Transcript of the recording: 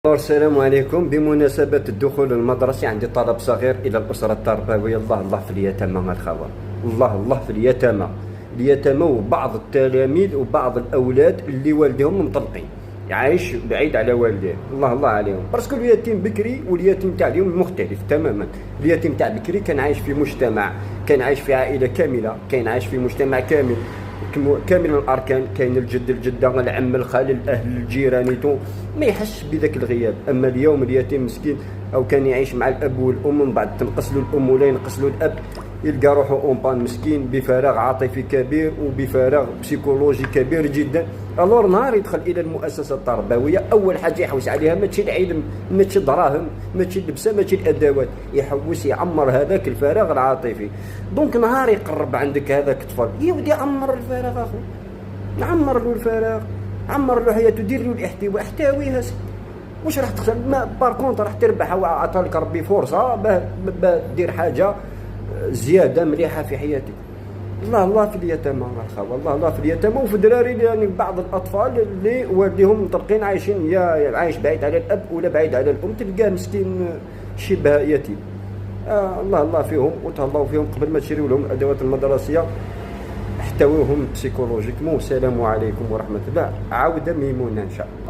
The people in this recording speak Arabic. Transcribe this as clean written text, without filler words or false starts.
السلام عليكم. بمناسبة الدخول المدرسي عندي طلب صغير إلى الأسرة التربوية. الله في اليتامى الخبر. الله في اليتامى وبعض التلاميذ وبعض الأولاد اللي والديهم مطلقين عايش بعيد على والديه. الله عليهم، باسكو اليتيم بكري واليتيم تاع اليوم مختلف تماما. اليتيم تاع بكري كان عايش في مجتمع، كان عايش في عائلة كاملة، كان عايش في مجتمع كامل الاركان، كاين الجد الجده العم الخال الاهل الجيران ما يحسش بذاك الغياب. اما اليوم اليتيم مسكين او كان يعيش مع الاب والام، من بعد تنقص له الام ولا ينقص له الاب، يلقى روحه اونبان مسكين بفراغ عاطفي كبير وبفراغ بسيكولوجي كبير جدا. الور نهار يدخل الى المؤسسه التربويه اول حاجه يحوس عليها ماشي العلم، ماشي الدراهم، ماشي اللبسه، ماشي الادوات، يحوس يعمر هذاك الفراغ العاطفي. دونك نهار يقرب عندك هذاك الطفل يودي يعمر الفراغ اخو، عمر له الفراغ، عمر له حياته، دير له الاحتواء، احتويها. واش راح تخسر؟ ما باركونت راح تربح، عطاك ربي فرصه باه دير حاجه زياده مليحه في حياتك. الله في اليتامى الله في اليتامى وفي الدراري، يعني بعض الاطفال اللي والديهم مطلقين عايشين يا عايش بعيد على الاب ولا بعيد على الام، تلقاه مسكين شبه يتيم. الله فيهم وتهلاو فيهم قبل ما تشريوا لهم الادوات المدرسيه، احتووهم بسيكولوجيكمون. والسلام عليكم ورحمه الله. عوده ميمونه ان شاء الله.